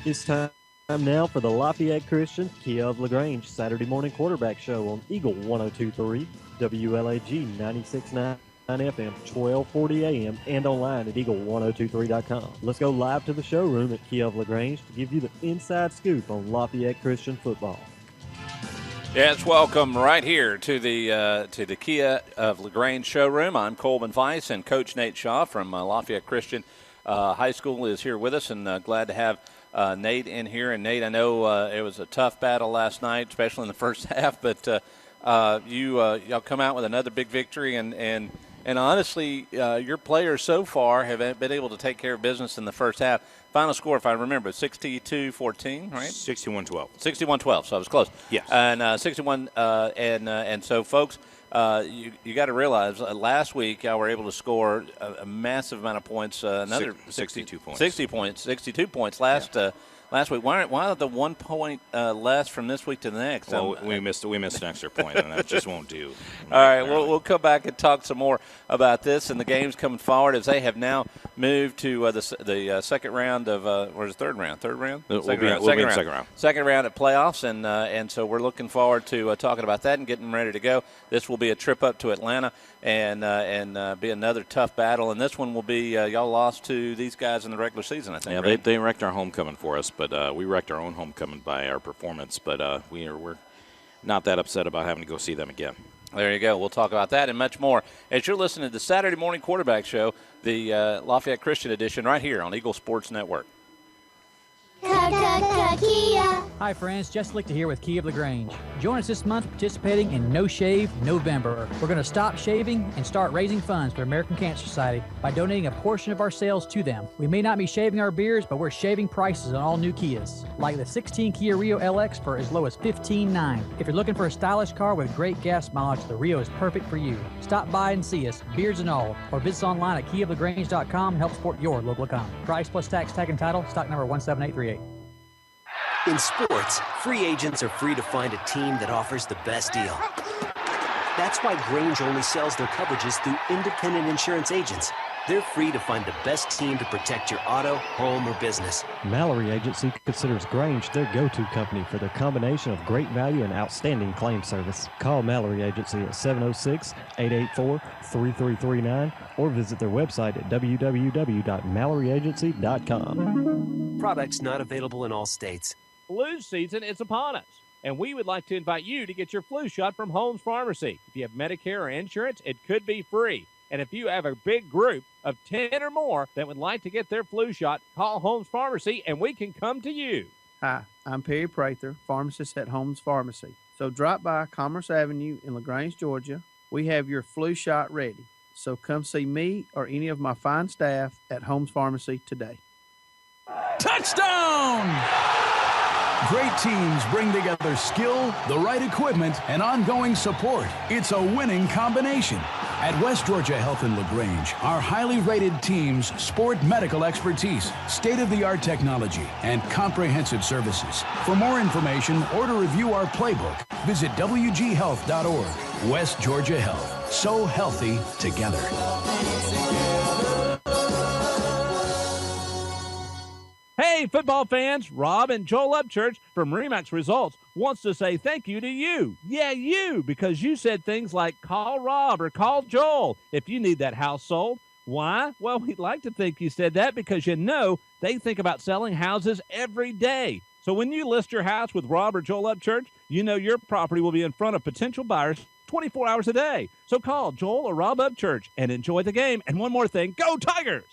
It's time now for the Lafayette Christian Kia of LaGrange Saturday morning quarterback show on Eagle 102.3, WLAG 96.9 FM, 1240 AM, and online at eagle1023.com. Let's go live to the showroom at Kia of LaGrange to give you the inside scoop on Lafayette Christian football. Yes, welcome right here to the Kia of LaGrange showroom. I'm Coleman Weiss, and Coach Nate Shaw from Lafayette Christian High School is here with us, and glad to have Nate in here. And Nate, I know it was a tough battle last night, especially in the first half, but y'all come out with another big victory, and honestly, your players so far have been able to take care of business in the first half. Final score, if I remember, 62-14, right? 61-12. 61-12, so I was close. Yes. And 61, and so, folks, you got to realize last week y'all were able to score a massive amount of points. Another 62 points. 62 points last week. Why the 1 point less from this week to the next? Well, we missed an extra point, and that just won't do. All right, we'll come back and talk some more about this and the games coming forward as they have now moved to the second round of or the third round. Third round? Second round. Second round at playoffs, and so we're looking forward to talking about that and getting ready to go. This will be a trip up to Atlanta and be another tough battle. And this one will be y'all lost to these guys in the regular season, I think. Yeah, right? they wrecked our homecoming for us, but we wrecked our own homecoming by our performance. But we're not that upset about having to go see them again. There you go. We'll talk about that and much more as you're listening to the Saturday Morning Quarterback Show, the Lafayette Christian edition, right here on Eagle Sports Network. Kia. Hi friends, Jess Lichter here with Kia of LaGrange. Join us this month participating in No Shave November. We're going to stop shaving and start raising funds for American Cancer Society by donating a portion of our sales to them. We may not be shaving our beards, but we're shaving prices on all new Kias, like the 16 Kia Rio LX for as low as $15,900. If you're looking for a stylish car with great gas mileage, the Rio is perfect for you. Stop by and see us, beards and all, or visit us online at kiaoflagrange.com and help support your local economy. Price plus tax, tag, and title, stock number 17838. In sports, free agents are free to find a team that offers the best deal. That's why Grange only sells their coverages through independent insurance agents. They're free to find the best team to protect your auto, home, or business. Mallory Agency considers Grange their go-to company for their combination of great value and outstanding claim service. Call Mallory Agency at 706-884-3339 or visit their website at www.malloryagency.com. Products not available in all states. Flu season is upon us, and we would like to invite you to get your flu shot from Holmes Pharmacy. If you have Medicare or insurance, it could be free. And if you have a big group of 10 or more that would like to get their flu shot, call Holmes Pharmacy, and we can come to you. Hi, I'm Perry Prather, pharmacist at Holmes Pharmacy. So drop by Commerce Avenue in LaGrange, Georgia. We have your flu shot ready. So come see me or any of my fine staff at Holmes Pharmacy today. Touchdown! Great teams bring together skill, the right equipment, and ongoing support. It's a winning combination. At West Georgia Health in LaGrange, our highly rated teams sport medical expertise, state-of-the-art technology, and comprehensive services. For more information or to review our playbook, visit wghealth.org. West Georgia Health. So healthy together. Hey, football fans, Rob and Joel Upchurch from Remax Results wants to say thank you to you. Yeah, you, because you said things like call Rob or call Joel if you need that house sold. Why? Well, we'd like to think you said that because you know they think about selling houses every day. So when you list your house with Rob or Joel Upchurch, you know your property will be in front of potential buyers 24 hours a day. So call Joel or Rob Upchurch and enjoy the game. And one more thing, go Tigers!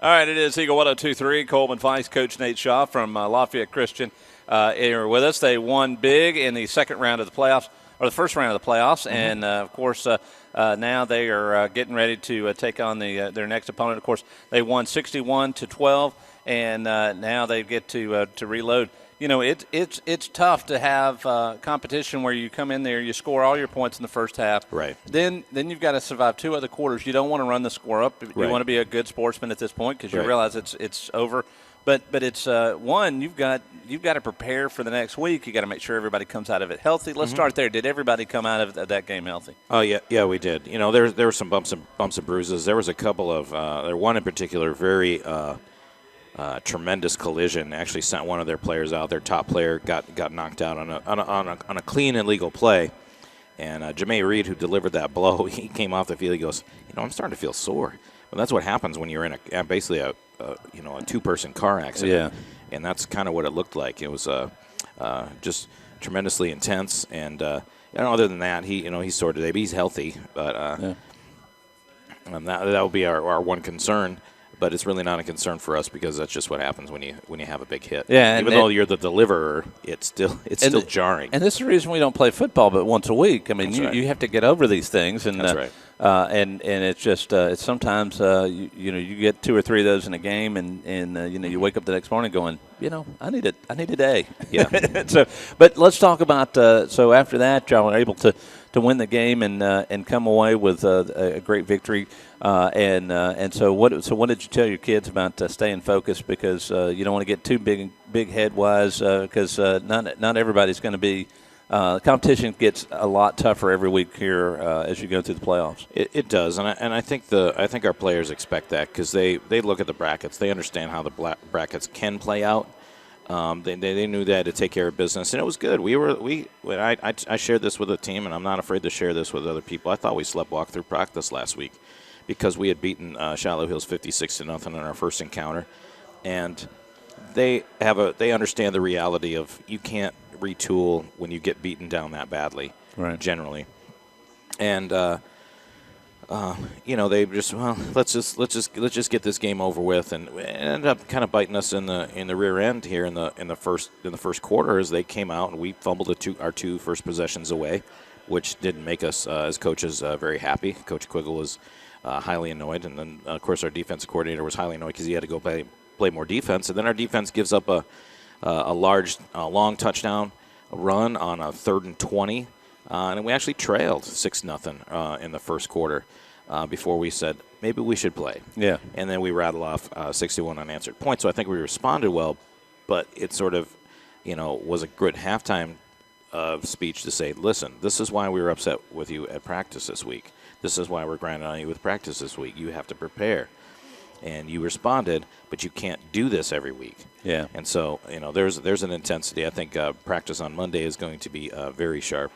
All right, it is Eagle 102.3. Coleman Weiss, Coach Nate Shaw from Lafayette Christian here with us. They won big in the second round of the playoffs, or the first round of the playoffs, and of course now they are getting ready to take on their next opponent. Of course, they won 61-12, and now they get to reload. You know, it's tough to have competition where you come in there, you score all your points in the first half. Right. Then you've got to survive two other quarters. You don't want to run the score up. You want to be a good sportsman at this point because you realize it's over But it's one, you've got to prepare for the next week. You got to make sure everybody comes out of it healthy. Let's start there. Did everybody come out of that game healthy? Oh yeah, we did. You know, there were some bumps and bruises. There was a couple of there one in particular very tremendous collision. Actually sent one of their players out. Their top player got knocked out on a clean and legal play. And Jameer Reed, who delivered that blow, he came off the field. He goes, I'm starting to feel sore. Well, that's what happens when you're in basically a two-person car accident. Yeah. And that's kind of what it looked like. It was just tremendously intense. And other than that, he's sore today, but he's healthy. But that will be our one concern. But it's really not a concern for us because that's just what happens when you have a big hit. Yeah, even though you're the deliverer, it's still jarring. And this is the reason we don't play football but once a week. I mean, you have to get over these things, and that's right. And it's just it's sometimes you get 2 or 3 of those in a game, and you wake up the next morning going, I need a day. Yeah. But let's talk about so after that, y'all were able to win the game and come away with a great victory. And so what did you tell your kids about staying focused, because you don't want to get too big head wise, because not everybody's going to be. Competition gets a lot tougher every week here as you go through the playoffs. It does, and I think our players expect that, because they look at the brackets, they understand how the brackets can play out. They knew they had to take care of business, and it was good. I shared this with the team, and I'm not afraid to share this with other people. I thought we sleptwalked through practice last week because we had beaten Shallow Hills 56-0 in our first encounter, and they understand the reality of you can't retool when you get beaten down that badly, right? Generally, and they just let's just get this game over with, and it ended up kind of biting us in the rear end here in the first quarter as they came out and we fumbled our 2 first possessions away, which didn't make us as coaches very happy. Coach Quiggle was highly annoyed, and then of course our defensive coordinator was highly annoyed because he had to go play more defense, and then our defense gives up a long touchdown run on a 3rd and 20, and we actually trailed 6-0 in the first quarter before we said maybe we should play. Yeah, and then we rattle off 61 unanswered points. So I think we responded well, but it sort of was a good halftime speech to say, listen, this is why we were upset with you at practice this week. This is why we're grinding on you with practice this week. You have to prepare. And you responded, but you can't do this every week. Yeah. And so, there's an intensity. I think practice on Monday is going to be very sharp,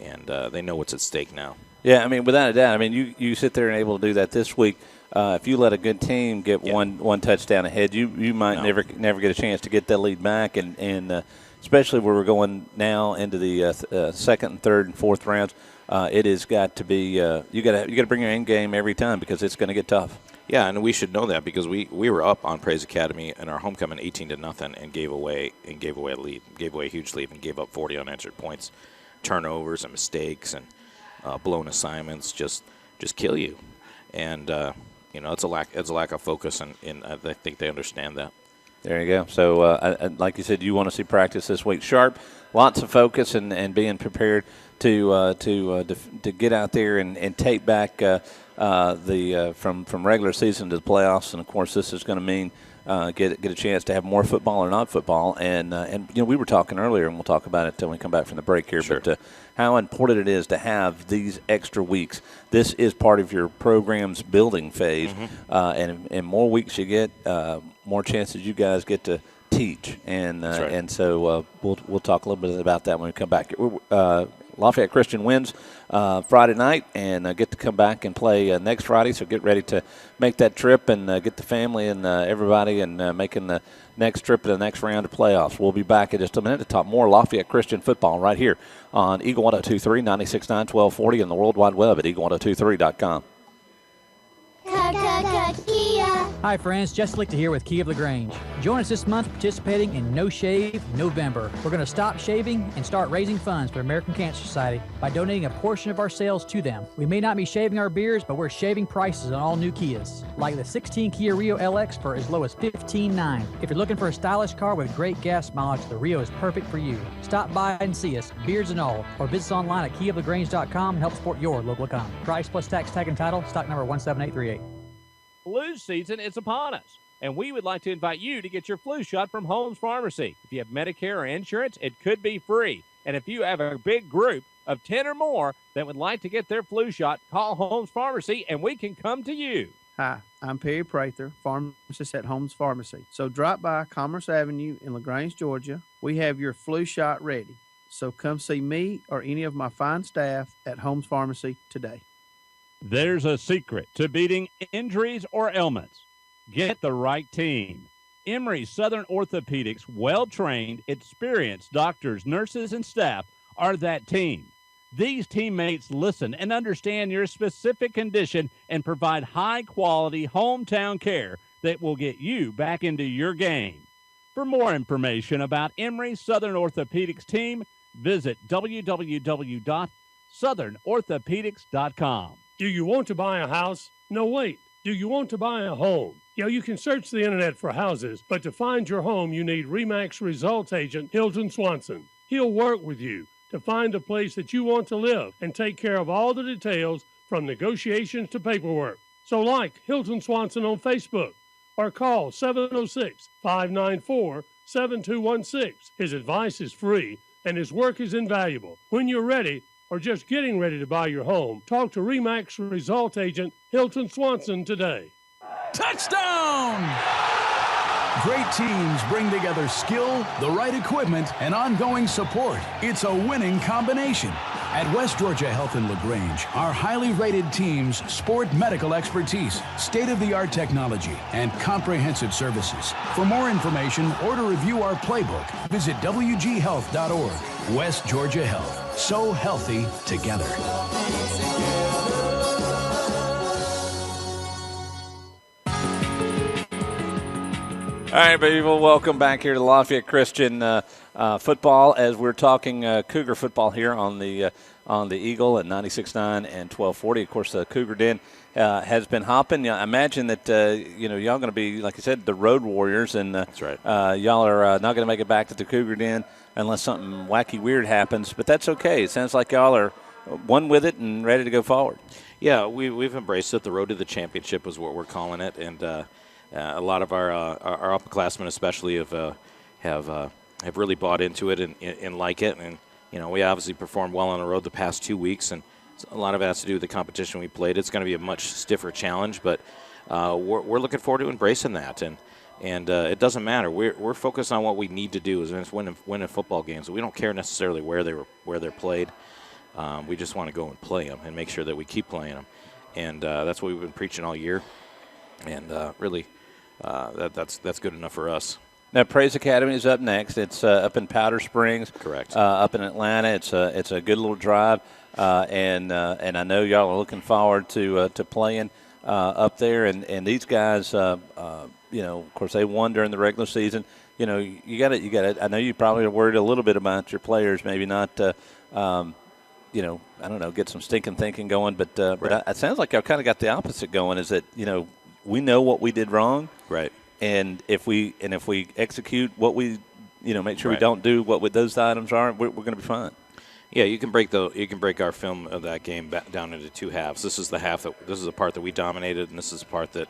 and they know what's at stake now. Yeah, I mean, without a doubt. I mean, you sit there and able to do that this week. If you let a good team get one touchdown ahead, you might never get a chance to get that lead back, and especially where we're going now into the second and third and fourth rounds. It has got to be you got to bring your end game every time, because it's going to get tough. Yeah, and we should know that because we were up on Praise Academy in our homecoming 18-0 and gave away a lead, gave away a huge lead, and gave up 40 unanswered points, turnovers and mistakes and blown assignments just kill you, and it's a lack of focus, and I think they understand that. There you go. So, like you said, you want to see practice this week sharp, lots of focus, and being prepared to get out there and take back from regular season to the playoffs. And of course, this is going to mean get a chance to have more football or not football. And we were talking earlier, and we'll talk about it until we come back from the break here. Sure. But how important it is to have these extra weeks. This is part of your program's building phase, and more weeks you get, more chances you guys get to teach. And right. And so we'll talk a little bit about that when we come back. Lafayette Christian wins Friday night and get to come back and play next Friday. So get ready to make that trip and get the family and everybody and making the next trip to the next round of playoffs. We'll be back in just a minute to talk more Lafayette Christian football right here on Eagle 102.3, 96.9, 1240, and the World Wide Web at eagle1023.com. Hi friends, Jess Lichter here with Key of LaGrange. Join us this month participating in No Shave November. We're going to stop shaving and start raising funds for American Cancer Society by donating a portion of our sales to them. We may not be shaving our beards, but we're shaving prices on all new Kias, like the 16 Kia Rio LX for as low as $15,900. If you're looking for a stylish car with great gas mileage, the Rio is perfect for you. Stop by and see us, beards and all, or visit us online at keyoflagrange.com and help support your local economy. Price plus tax, tag, and title, stock number 17838. Flu season is upon us. and we would like to invite you to get your flu shot from Holmes Pharmacy. If you have Medicare or insurance, it could be free. And if you have a big group of 10 or more that would like to get their flu shot, call Holmes Pharmacy, and we can come to you. Hi, I'm Perry Prather, pharmacist at Holmes Pharmacy. So drop by Commerce Avenue in LaGrange, Georgia. We have your flu shot ready. So come see me or any of my fine staff at Holmes Pharmacy today. There's a secret to beating injuries or ailments. Get the right team. Emory Southern Orthopedics, well-trained, experienced doctors, nurses, and staff are that team. These teammates listen and understand your specific condition and provide high-quality hometown care that will get you back into your game. For more information about Emory Southern Orthopedics team, visit www.southernorthopedics.com. Do you want to buy a house? No, wait. Do you want to buy a home? You can search the internet for houses, but to find your home, you need RE/MAX results agent Hilton Swanson. He'll work with you to find a place that you want to live and take care of all the details from negotiations to paperwork. So like Hilton Swanson on Facebook or call 706-594-7216. His advice is free and his work is invaluable. When you're ready or just getting ready to buy your home, talk to RE/MAX result agent Hilton Swanson today. Touchdown! Great teams bring together skill, the right equipment, and ongoing support. It's a winning combination. At West Georgia Health in LaGrange, our highly rated teams sport medical expertise, state-of-the-art technology, and comprehensive services. For more information or to review our playbook, visit wghealth.org. West Georgia Health. So healthy together. All right, people, welcome back here to Lafayette Christian football as we're talking Cougar football here on the Eagle at 96.9 and 1240. Of course, the Cougar Den has been hopping. I imagine that y'all going to be, like I said, the road warriors, and that's right. Y'all are not going to make it back to the Cougar Den unless something wacky weird happens. But that's okay. It sounds like y'all are one with it and ready to go forward. Yeah, we've embraced it. The road to the championship is what we're calling it, and a lot of our upperclassmen, especially, have really bought into it and like it. And we obviously performed well on the road the past 2 weeks, and a lot of it has to do with the competition we played. It's going to be a much stiffer challenge, but we're looking forward to embracing that. And it doesn't matter. We're focused on what we need to do, is winning football games. We don't care necessarily where they're played. We just want to go and play them and make sure that we keep playing them. And that's what we've been preaching all year. And really, that's good enough for us. Now, Praise Academy is up next. It's up in Powder Springs. Correct. Up in Atlanta. It's a good little drive, and I know y'all are looking forward to playing up there. And these guys, of course, they won during the regular season. You got it. I know you probably are worried a little bit about your players, maybe not. I don't know, get some stinking thinking going, but it sounds like y'all kind of got the opposite going. Is that we know what we did wrong, right? And if we execute what we, make sure right. we don't do what those items are, we're going to be fine. Yeah, you can break our film of that game down into two halves. This is the part that we dominated, and this is the part that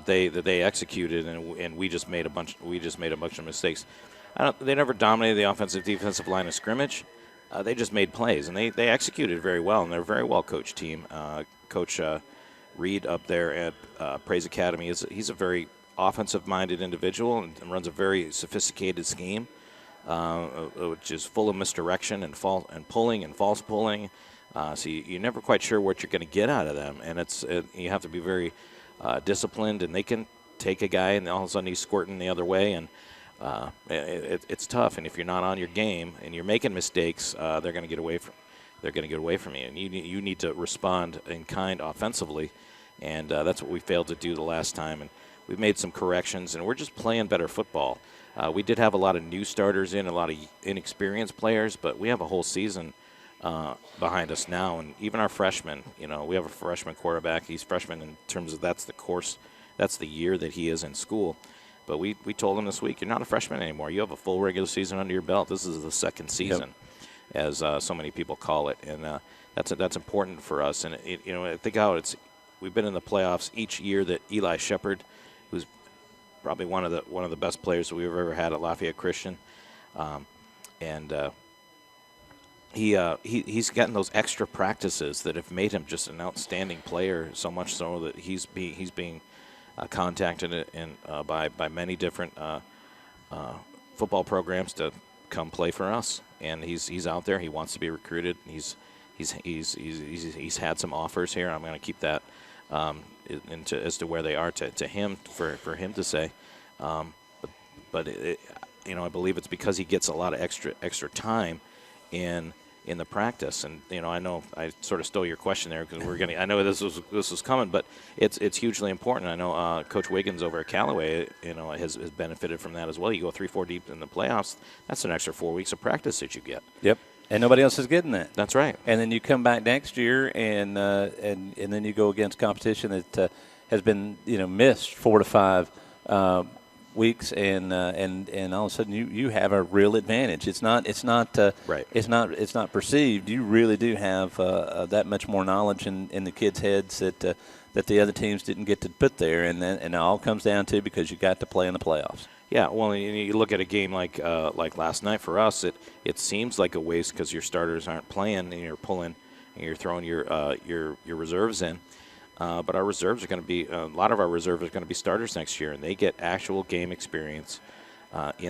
they executed, and we just made a bunch of mistakes. They never dominated the offensive defensive line of scrimmage. They just made plays, and they executed very well, and they're a very well coached team. Coach Reed up there at Praise Academy he's a very offensive-minded individual and runs a very sophisticated scheme, which is full of misdirection and pulling and false pulling. So you're never quite sure what you're going to get out of them, and you have to be very disciplined. And they can take a guy, and all of a sudden he's squirting the other way, and it's tough. And if you're not on your game and you're making mistakes, they're going to get away from you, and you need to respond in kind offensively. And that's what we failed to do the last time. And we've made some corrections, and we're just playing better football. We did have a lot of new starters a lot of inexperienced players, but we have a whole season behind us now. And even our freshmen, we have a freshman quarterback. He's freshman in terms of that's the year that he is in school. But we told him this week, you're not a freshman anymore. You have a full regular season under your belt. This is the second season, as so many people call it. And that's important for us. And, think how we've been in the playoffs each year that Eli Shepard, who's probably one of the best players that we've ever had at Lafayette Christian, he's gotten those extra practices that have made him just an outstanding player. So much so that he's being contacted by many different football programs to come play for us, and he's out there. He wants to be recruited. He's had some offers here. I'm going to keep that as to where they are to him for him to say. But I believe it's because he gets a lot of extra time in the practice. And I know I sort of stole your question there because I know this was coming, but it's hugely important. I know Coach Wiggins over at Callaway has benefited from that as well. You go 3-4 deep in the playoffs, that's an extra 4 weeks of practice that you get. Yep. And nobody else is getting that. That's right. And then you come back next year, and then you go against competition that has been missed 4 to 5 weeks, and all of a sudden you have a real advantage. It's not right. It's not perceived. You really do have that much more knowledge in the kids' heads that the other teams didn't get to put there, and it all comes down to because you got to play in the playoffs. Yeah, well, you look at a game like last night for us. It seems like a waste because your starters aren't playing, and you're pulling, and you're throwing your reserves in. But our reserves are going to be a lot of our reserves are going to be starters next year, and they get actual game experience. Whether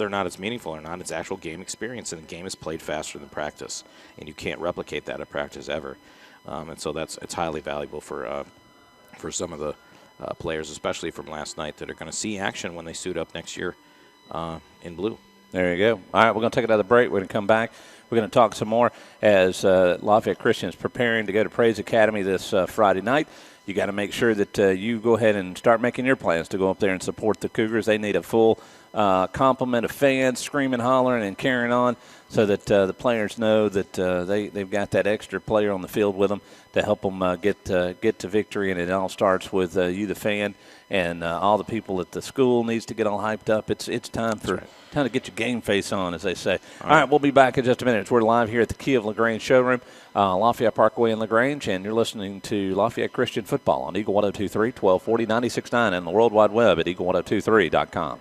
or not it's meaningful or not, it's actual game experience, and the game is played faster than practice, and you can't replicate that at practice ever. And so it's highly valuable for some of the players, especially from last night, that are going to see action when they suit up next year in blue. There you go. All right, we're going to take another break. We're going to come back. We're going to talk some more as Lafayette Christian is preparing to go to Praise Academy this Friday night. You got to make sure that you go ahead and start making your plans to go up there and support the Cougars. They need a full complement of fans screaming, hollering, and carrying on so that the players know that they've got that extra player on the field with them to help them get to victory. And it all starts with you, the fan, and all the people at the school needs to get all hyped up. It's time to get your game face on, as they say. All right, we'll be back in just a minute. We're live here at the Kia of LaGrange showroom, Lafayette Parkway in LaGrange, and you're listening to Lafayette Christian Football on Eagle 102.3, 1240, 96.9, and the World Wide Web at eagle1023.com.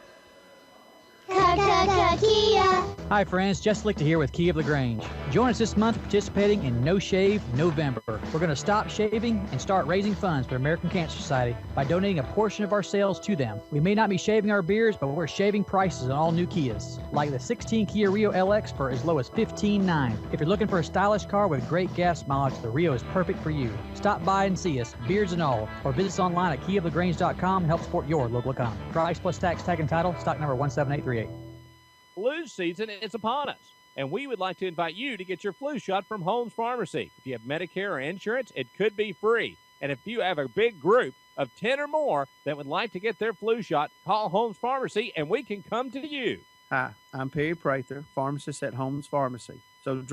Kia. Hi friends, Jess Lichter here with Kia of LaGrange. Join us this month participating in No Shave November. We're going to stop shaving and start raising funds for American Cancer Society by donating a portion of our sales to them. We may not be shaving our beards, but we're shaving prices on all new Kias, like the 16 Kia Rio LX for as low as $15,900. If you're looking for a stylish car with great gas mileage, the Rio is perfect for you. Stop by and see us, beards and all, or visit us online at kiaoflagrange.com and help support your local economy. Price plus tax, tag, and title, stock number 17838. Flu season is upon us, and we would like to invite you to get your flu shot from Holmes Pharmacy. If you have Medicare or insurance, it could be free. And if you have a big group of 10 or more that would like to get their flu shot, call Holmes Pharmacy, and we can come to you. Hi, I'm Perry Prather, pharmacist at Holmes Pharmacy. So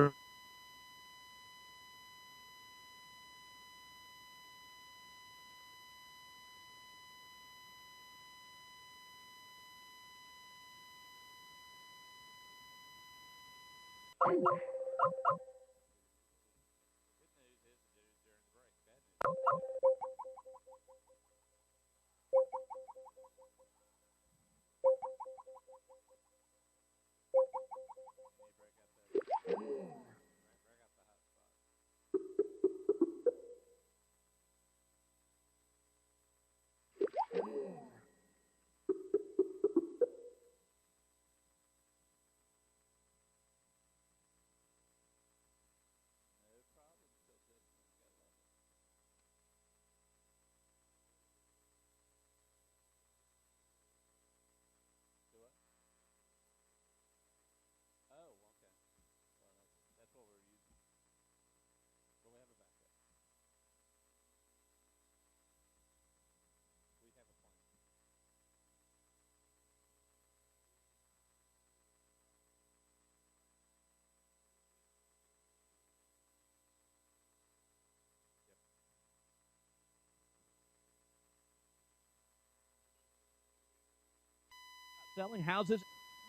selling houses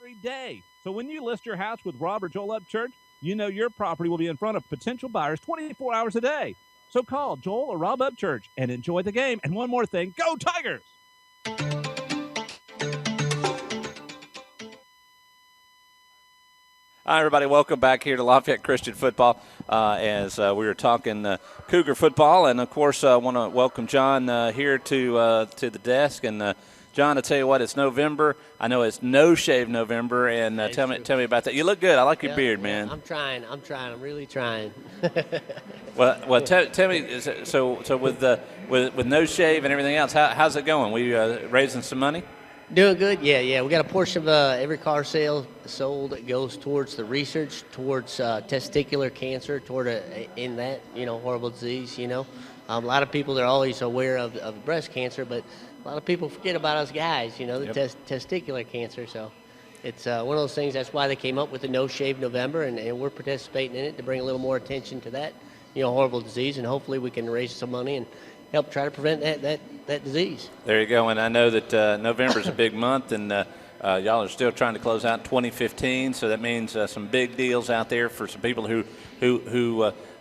every day. So when you list your house with Rob or Joel Upchurch, you know your property will be in front of potential buyers 24 hours a day. So call Joel or Rob Upchurch and enjoy the game. And one more thing, go Tigers! Hi, everybody. Welcome back here to Lafayette Christian Football as we were talking Cougar football. And, of course, I want to welcome John here to the desk. And, John, I tell you what, it's November. I know it's No Shave November. And tell me about that. You look good. I like your beard, man. I'm trying. I'm really trying. Well, tell me, so with No Shave and everything else, how's it going? We raising some money? Doing good, yeah. We got a portion of every car sale sold that goes towards the research, towards testicular cancer, in that horrible disease. A lot of people are always aware of breast cancer, but a lot of people forget about us guys. The testicular cancer. So it's one of those things. That's why they came up with the No Shave November, and we're participating in it to bring a little more attention to that horrible disease, and hopefully we can raise some money and help try to prevent that disease. There you go. And I know that November is a big month, and y'all are still trying to close out 2015. So that means some big deals out there for some people who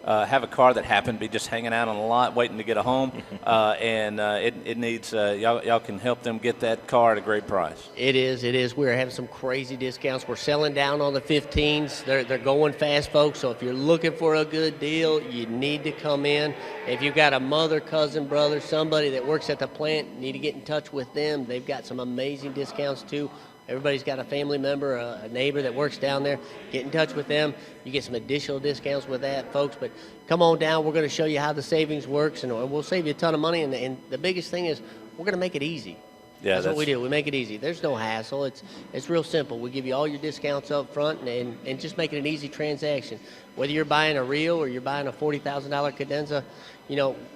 have a car that happened to be just hanging out on the lot waiting to get a home, and it needs y'all can help them get that car at a great price. It is. We're having some crazy discounts. We're selling down on the 15s. They're going fast, folks. So if you're looking for a good deal, you need to come in. If you've got a mother, cousin, brother, somebody that works at the plant, you need to get in touch with them. They've got some amazing discounts too. Everybody's got a family member, a neighbor that works down there. Get in touch with them. You get some additional discounts with that, folks. But come on down. We're going to show you how the savings works, and we'll save you a ton of money. And the biggest thing is we're going to make it easy. Yeah, that's what we do. We make it easy. There's no hassle. It's real simple. We give you all your discounts up front and just make it an easy transaction. Whether you're buying a Rio or you're buying a $40,000 Cadenza,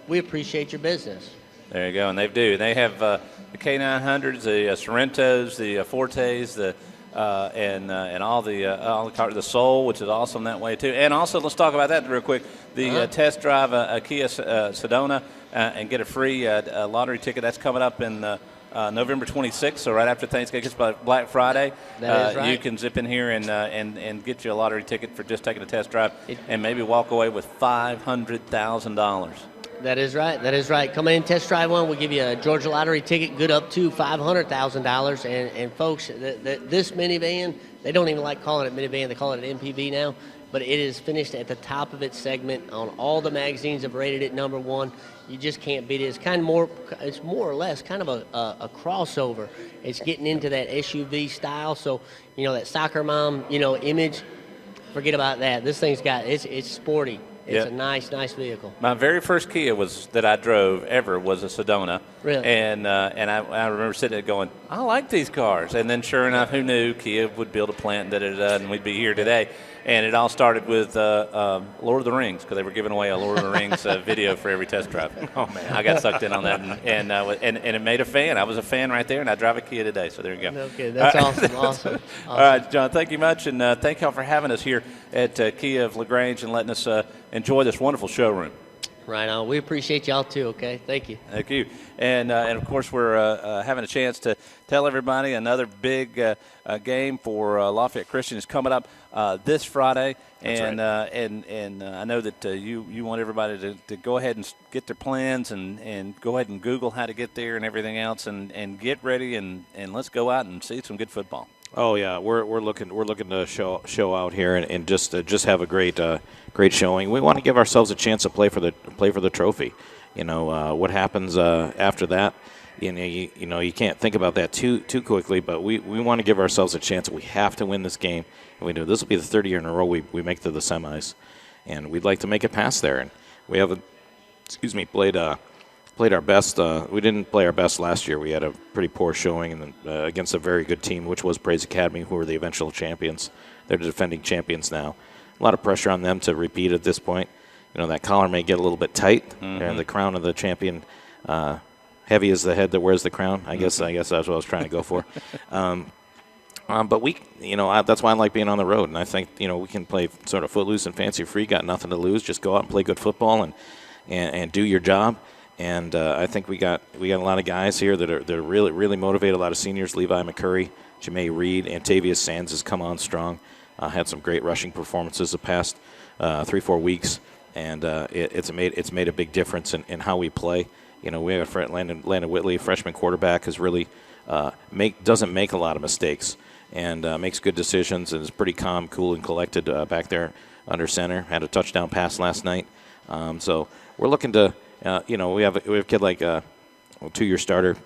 we appreciate your business. There you go, and they do. They have the K900s, the Sorrentos, the Fortes, and all the cars, the Soul, which is awesome that way too. And also, let's talk about that real quick. The test drive a Kia Sedona and get a free lottery ticket. That's coming up in November 26th, so right after Thanksgiving, it's by Black Friday. That is right. You can zip in here and get you a lottery ticket for just taking a test drive, and maybe walk away with $500,000. That is right. Come in, test drive one. We'll give you a Georgia Lottery ticket, good up to $500,000. And folks, this minivan, they don't even like calling it minivan. They call it an MPV now. But it is finished at the top of its segment. On all the magazines have rated it number one. You just can't beat it. It's more or less kind of a crossover. It's getting into that SUV style. So, that soccer mom, image, forget about that. This thing's it's sporty. It's a nice vehicle. My very first Kia that I drove ever was a Sedona. Really? And I remember sitting there going, I like these cars. And then sure enough, who knew Kia would build a plant, and we'd be here today. And it all started with Lord of the Rings, because they were giving away a Lord of the Rings video for every test drive. Oh, man. I got sucked in on that, and it made a fan. I was a fan right there, and I drive a Kia today, so there you go. Okay, that's awesome. All right, John, thank you much, and thank y'all for having us here at Kia of LaGrange and letting us enjoy this wonderful showroom. Right on. We appreciate y'all too, okay? Thank you. Thank you. And of course, we're having a chance to tell everybody another big game for Lafayette Christian is coming up this Friday. That's and right. And I know that you want everybody to go ahead and get their plans and go ahead and Google how to get there and everything else and get ready and let's go out and see some good football. Oh yeah, we're looking to show out here and just have a great showing. We want to give ourselves a chance to play for the trophy. What happens after that? You can't think about that too quickly. But we want to give ourselves a chance. We have to win this game, and we know this will be the third year in a row we make it to the semis, and we'd like to make it past there. And we haven't, played our best. We didn't play our best last year. We had a pretty poor showing against a very good team, which was Praise Academy, who were the eventual champions. They're the defending champions now. A lot of pressure on them to repeat at this point. That collar may get a little bit tight, and the crown of the champion, heavy is the head that wears the crown. I guess that's what I was trying to go for. But we, that's why I like being on the road, and I think we can play sort of footloose and fancy free. Got nothing to lose. Just go out and play good football and do your job. And I think we got a lot of guys here that are really, really motivated. A lot of seniors: Levi McCurry, Jamae Reed, Antavius Sands has come on strong. Had some great rushing performances the past 3-4 weeks. and it's made a big difference in how we play. You know, we have Landon Whitley, freshman quarterback, is really doesn't make a lot of mistakes and makes good decisions and is pretty calm, cool, and collected back there under center. Had a touchdown pass last night. So we're looking to, we have a kid like a 2-year starter,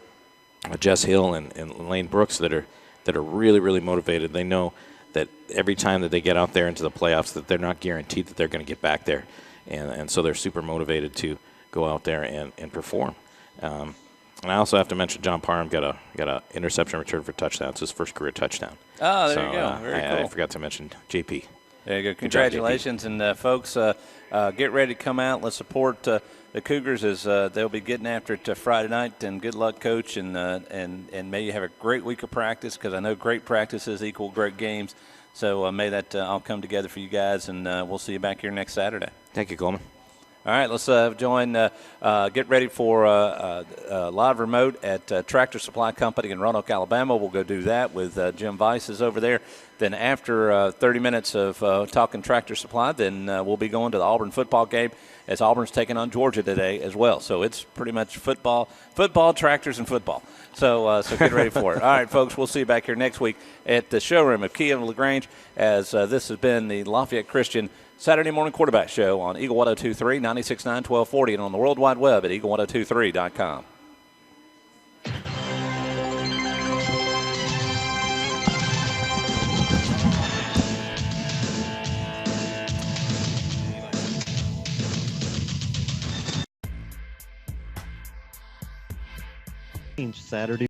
Jess Hill and Lane Brooks that are really, really motivated. They know that every time that they get out there into the playoffs that they're not guaranteed that they're going to get back there. And so they're super motivated to go out there and perform. And I also have to mention John Parham got a interception return for touchdown. It's his first career touchdown. Oh, there you go. Very cool. I forgot to mention JP. There you go. Congratulations. And, folks, get ready to come out. Let's support the Cougars as they'll be getting after it Friday night. And good luck, Coach. And may you have a great week of practice, because I know great practices equal great games. So may that all come together for you guys. And we'll see you back here next Saturday. Thank you, Coleman. All right, let's get ready for live remote at Tractor Supply Company in Roanoke, Alabama. We'll go do that with Jim Weiss is over there. Then after 30 minutes of talking Tractor Supply, then we'll be going to the Auburn football game as Auburn's taking on Georgia today as well. So it's pretty much football, tractors, and football. So get ready for it. All right, folks, we'll see you back here next week at the showroom of Kia of LaGrange as this has been the Lafayette Christian Saturday Morning Quarterback Show on Eagle 102.3, 96.9, 1240, and on the World Wide Web at eagle1023.com. Saturday